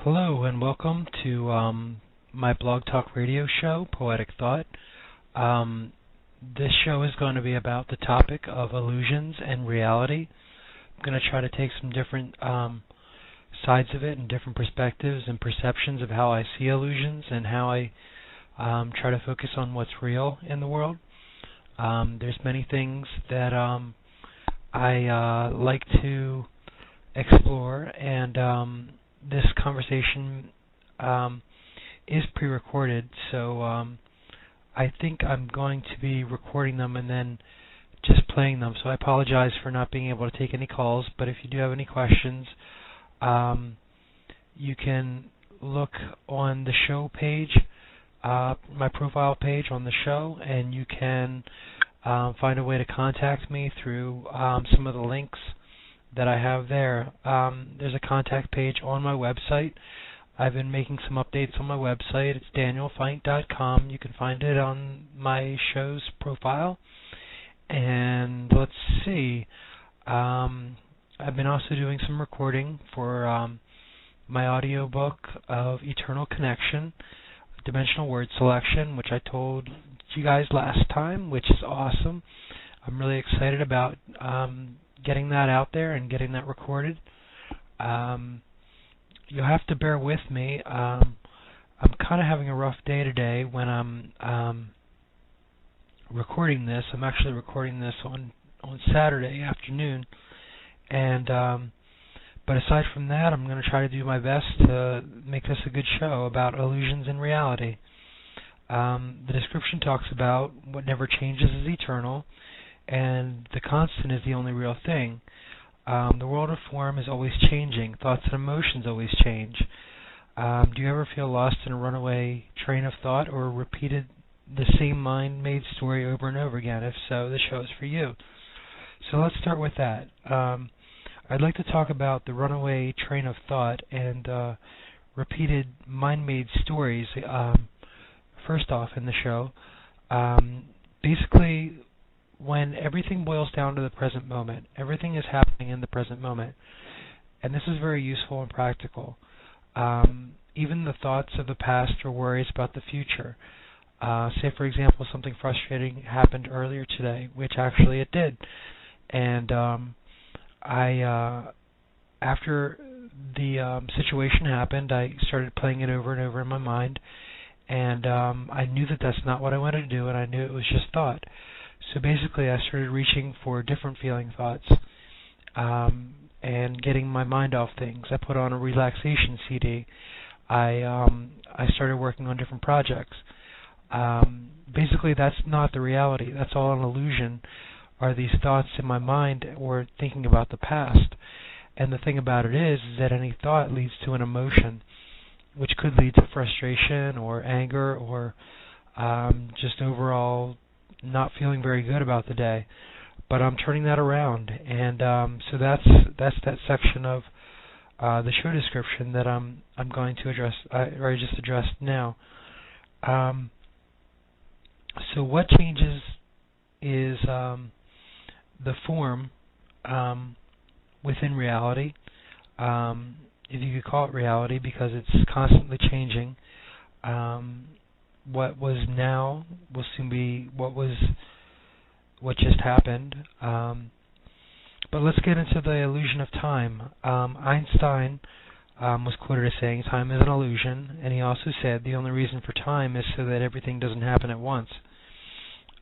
Hello and welcome to my blog talk radio show, Poetic Thought. This show is going to be about the topic of illusions and reality. I'm going to try to take some different sides of it and different perspectives and perceptions of how I see illusions and how I try to focus on what's real in the world. There's many things that I like to explore, and this conversation is pre-recorded, so I think I'm going to be recording them and then just playing them. So I apologize for not being able to take any calls, but if you do have any questions, you can look on the show page, my profile page on the show, and you can find a way to contact me through some of the links that I have there. There's a contact page on my website. I've been making some updates on my website. It's danielfeint.com. You can find it on my show's profile. And let's see. I've been also doing some recording for my audiobook of Eternal Connection, Dimensional Word Selection, which I told you guys last time, which is awesome. I'm really excited about getting that out there and getting that recorded. You'll have to bear with me. I'm kind of having a rough day today when I'm recording this. I'm actually recording this on Saturday afternoon, and but aside from that, I'm going to try to do my best to make this a good show about illusions and reality. The description talks about what never changes is eternal, and the constant is the only real thing. The world of form is always changing. Thoughts and emotions always change. Do you ever feel lost in a runaway train of thought or repeated the same mind-made story over and over again? If so, the show is for you. So let's start with that. I'd like to talk about the runaway train of thought and repeated mind-made stories first off in the show. Basically, when everything boils down to the present moment, everything is happening in the present moment, and this is very useful and practical. Even the thoughts of the past or worries about the future. Say, for example, something frustrating happened earlier today, which actually it did, and after the situation happened, I started playing it over and over in my mind, and I knew that that's not what I wanted to do, and I knew it was just thought. So basically, I started reaching for different feeling thoughts and getting my mind off things. I put on a relaxation CD. I started working on different projects. Basically, that's not the reality. That's all an illusion, are these thoughts in my mind or thinking about the past. And the thing about it is that any thought leads to an emotion, which could lead to frustration or anger or just overall not feeling very good about the day. But I'm turning that around, and so that's that section of the show description that I'm going to address, or I just addressed now. So what changes is the form within reality, if you could call it reality, because it's constantly changing. What was now will soon be what just happened. But let's get into the illusion of time. Einstein was quoted as saying, "Time is an illusion," and he also said the only reason for time is so that everything doesn't happen at once.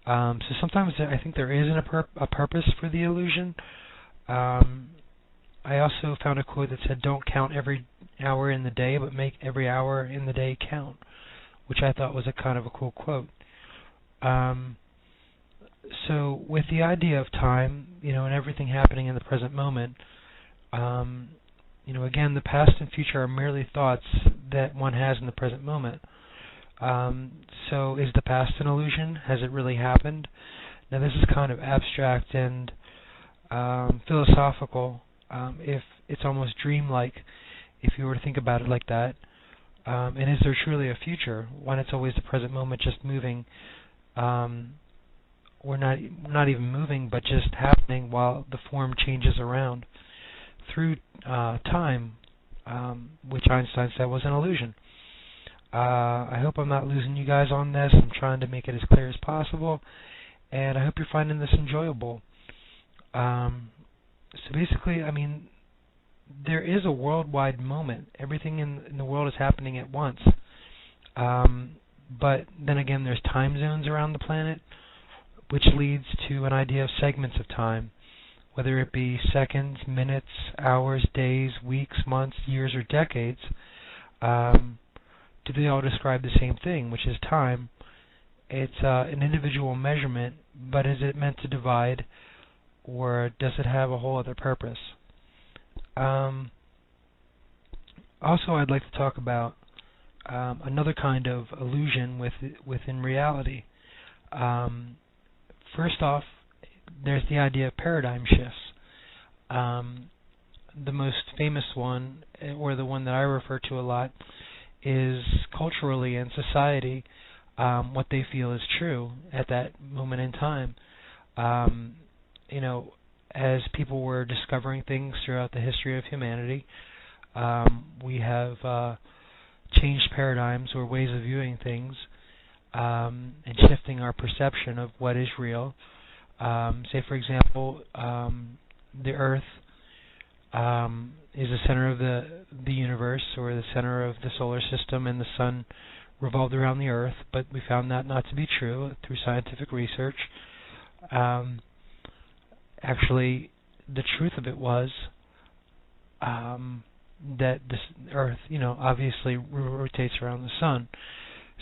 So sometimes I think there isn't a purpose for the illusion. I also found a quote that said, "Don't count every hour in the day, but make every hour in the day count," which I thought was a kind of a cool quote. So with the idea of time, and everything happening in the present moment, again, the past and future are merely thoughts that one has in the present moment. So is the past an illusion? Has it really happened? Now this is kind of abstract and philosophical, if it's almost dreamlike, if you were to think about it like that. And is there truly a future when it's always the present moment, just moving, or not even moving, but just happening while the form changes around through time? which Einstein said was an illusion. I hope I'm not losing you guys on this. I'm trying to make it as clear as possible, and I hope you're finding this enjoyable. So basically, I mean, there is a worldwide moment. Everything in the world is happening at once. But then again, there's time zones around the planet, which leads to an idea of segments of time, whether it be seconds, minutes, hours, days, weeks, months, years, or decades. Do they all describe the same thing, which is time? It's an individual measurement, but is it meant to divide, or does it have a whole other purpose? Also, I'd like to talk about another kind of illusion within reality. First off, there's the idea of paradigm shifts. The most famous one, or the one that I refer to a lot, is culturally in society what they feel is true at that moment in time. As people were discovering things throughout the history of humanity, we have changed paradigms or ways of viewing things and shifting our perception of what is real. Say, for example, the Earth is the center of the universe, or the center of the solar system, and the Sun revolved around the Earth, but we found that not to be true through scientific research. Actually, the truth of it was that this Earth, obviously rotates around the Sun.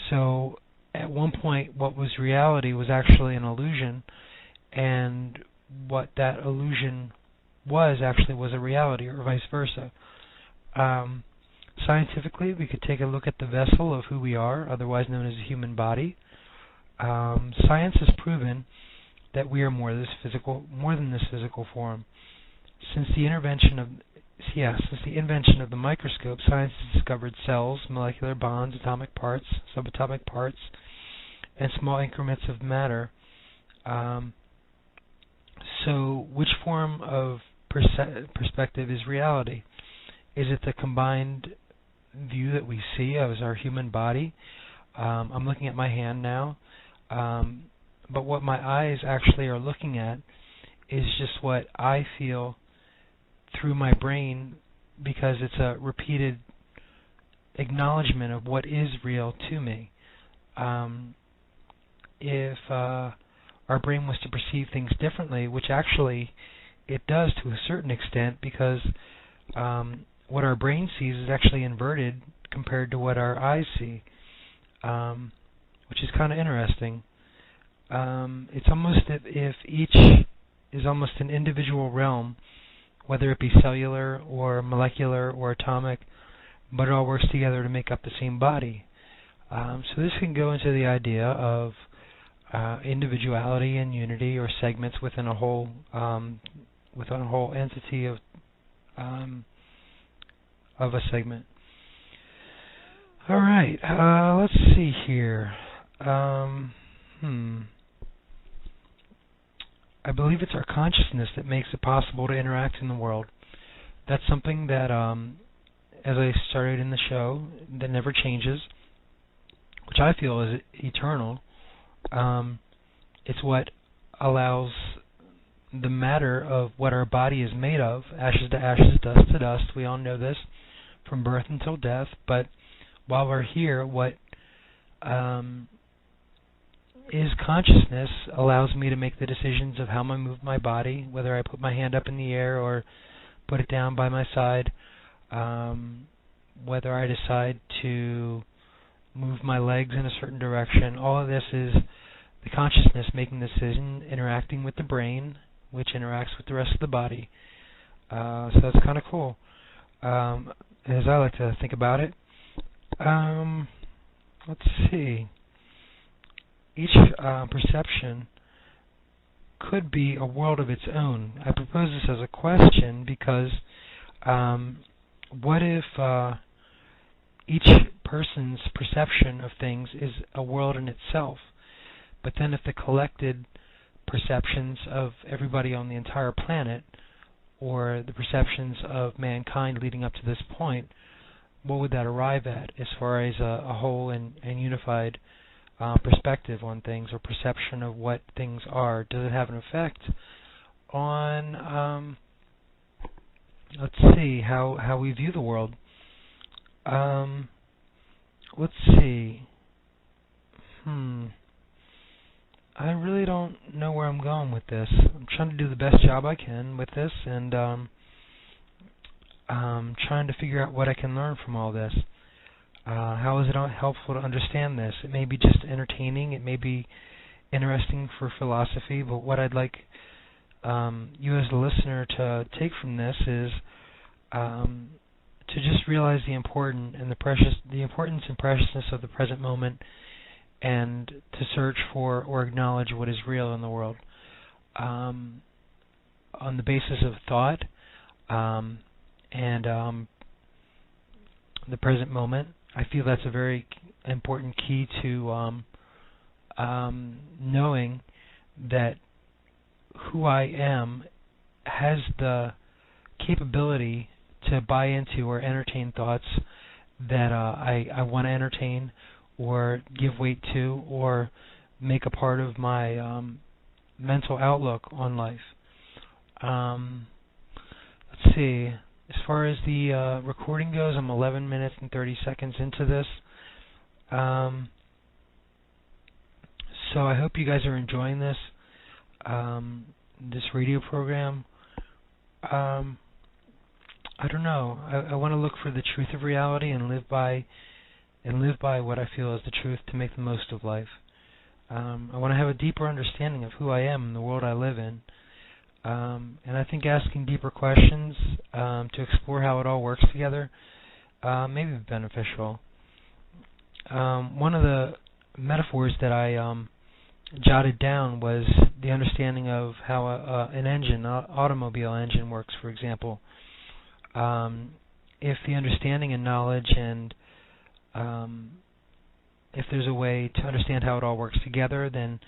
So at one point, what was reality was actually an illusion, and what that illusion was actually was a reality, or vice versa. Scientifically, we could take a look at the vessel of who we are, otherwise known as the human body. Science has proven that we are more than this physical form. Since the invention of the microscope, science has discovered cells, molecular bonds, atomic parts, subatomic parts, and small increments of matter. So, which form of perspective is reality? Is it the combined view that we see as our human body? I'm looking at my hand now, but what my eyes actually are looking at is just what I feel through my brain, because it's a repeated acknowledgement of what is real to me. If our brain was to perceive things differently, which actually it does to a certain extent, because what our brain sees is actually inverted compared to what our eyes see, which is kind of interesting. It's almost as if each is almost an individual realm, whether it be cellular or molecular or atomic, but it all works together to make up the same body. So this can go into the idea of individuality and unity, or segments within a whole entity of a segment. All right, let's see here. I believe it's our consciousness that makes it possible to interact in the world. That's something that, as I started in the show, that never changes, which I feel is eternal. It's what allows the matter of what our body is made of, ashes to ashes, dust to dust. We all know this from birth until death. But while we're here, what is consciousness allows me to make the decisions of how I move my body, whether I put my hand up in the air or put it down by my side, whether I decide to move my legs in a certain direction. All of this is the consciousness making the decision, interacting with the brain, which interacts with the rest of the body. So that's kind of cool, as I like to think about it. Let's see. Each perception could be a world of its own. I propose this as a question because what if each person's perception of things is a world in itself, but then if the collected perceptions of everybody on the entire planet or the perceptions of mankind leading up to this point, what would that arrive at as far as a whole and unified perspective on things, or perception of what things are? Does it have an effect on, let's see, how we view the world? Let's see. I really don't know where I'm going with this. I'm trying to do the best job I can with this, and trying to figure out what I can learn from all this. How is it helpful to understand this? It may be just entertaining, it may be interesting for philosophy, but what I'd like you as the listener to take from this is to just realize the importance and preciousness of the present moment, and to search for or acknowledge what is real in the world on the basis of thought and the present moment. I feel that's a very important key to knowing that who I am has the capability to buy into or entertain thoughts that I want to entertain, or give weight to, or make a part of my mental outlook on life. Let's see. As far as the recording goes, I'm 11 minutes and 30 seconds into this. So I hope you guys are enjoying this radio program. I don't know. I want to look for the truth of reality and live by what I feel is the truth to make the most of life. I want to have a deeper understanding of who I am and the world I live in. And I think asking deeper questions to explore how it all works together may be beneficial. One of the metaphors that I jotted down was the understanding of how an automobile engine works, for example. If the understanding and knowledge and if there's a way to understand how it all works together, then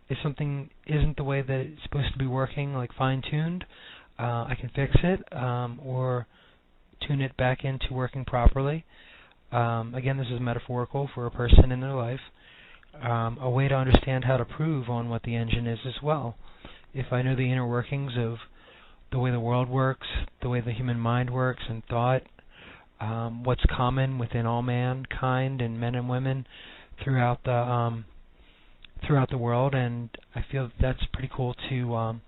if something isn't the way that it's supposed to be working, like fine-tuned, I can fix it or tune it back into working properly. Again, this is metaphorical for a person in their life. A way to understand how to prove on what the engine is as well. If I know the inner workings of the way the world works, the way the human mind works and thought, what's common within all mankind and men and women throughout the world, and I feel that's pretty cool to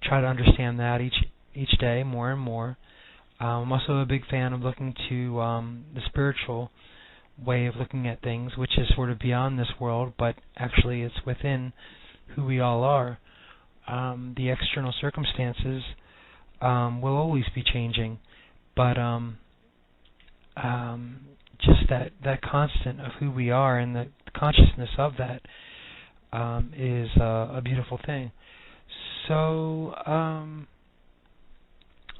try to understand that each day more and more. I'm also a big fan of looking to the spiritual way of looking at things, which is sort of beyond this world, but actually it's within who we all are. The external circumstances will always be changing, but just that constant of who we are and the consciousness of that is a beautiful thing. So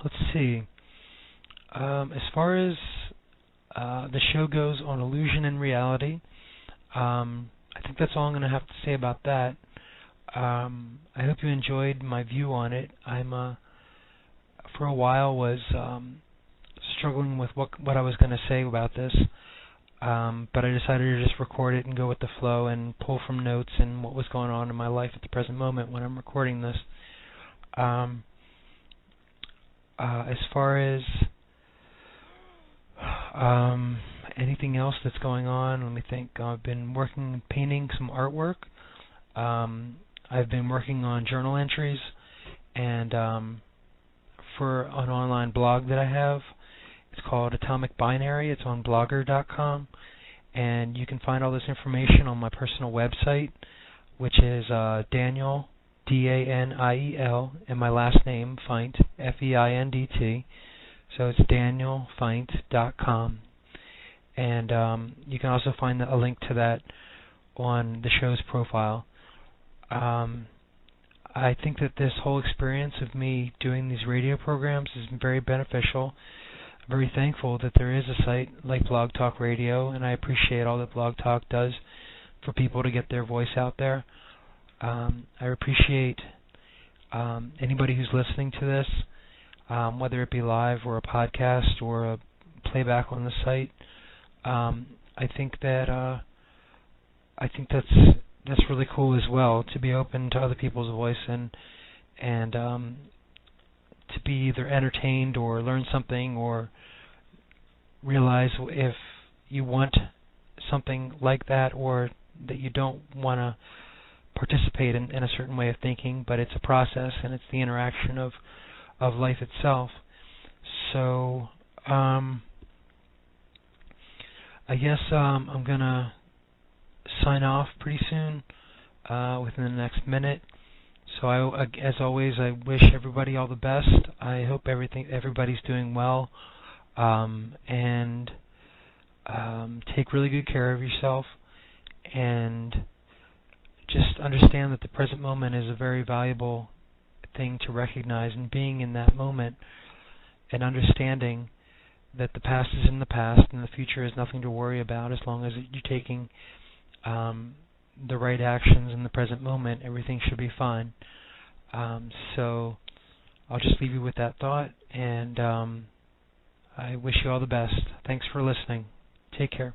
let's see. As far as the show goes on illusion and reality, I think that's all I'm going to have to say about that. I hope you enjoyed my view on it. I'm for a while was struggling with what I was going to say about this, but I decided to just record it and go with the flow and pull from notes and what was going on in my life at the present moment when I'm recording this. As far as anything else that's going on, let me think. I've been painting some artwork. I've been working on journal entries, and for an online blog that I have. It's called Atomic Binary. It's on Blogger.com, and you can find all this information on my personal website, which is Daniel, D-A-N-I-E-L, and my last name, Feint, F-E-I-N-D-T. So it's danielfeint.com. And you can also find a link to that on the show's profile. I think that this whole experience of me doing these radio programs is very beneficial. I'm very thankful that there is a site like Blog Talk Radio, and I appreciate all that Blog Talk does for people to get their voice out there. I appreciate anybody who's listening to this. whether it be live or a podcast or a playback on the site. I think that's really cool as well, to be open to other people's voice and to be either entertained or learn something or realize if you want something like that or that you don't want to participate in a certain way of thinking, but it's a process and it's the interaction of life itself. So I guess I'm going to sign off pretty soon, within the next minute. So as always, I wish everybody all the best. I hope everybody's doing well, and take really good care of yourself, and just understand that the present moment is a very valuable thing to recognize, and being in that moment and understanding that the past is in the past and the future is nothing to worry about. As long as you're taking the right actions in the present moment, everything should be fine. So I'll just leave you with that thought, and I wish you all the best. Thanks for listening. Take care.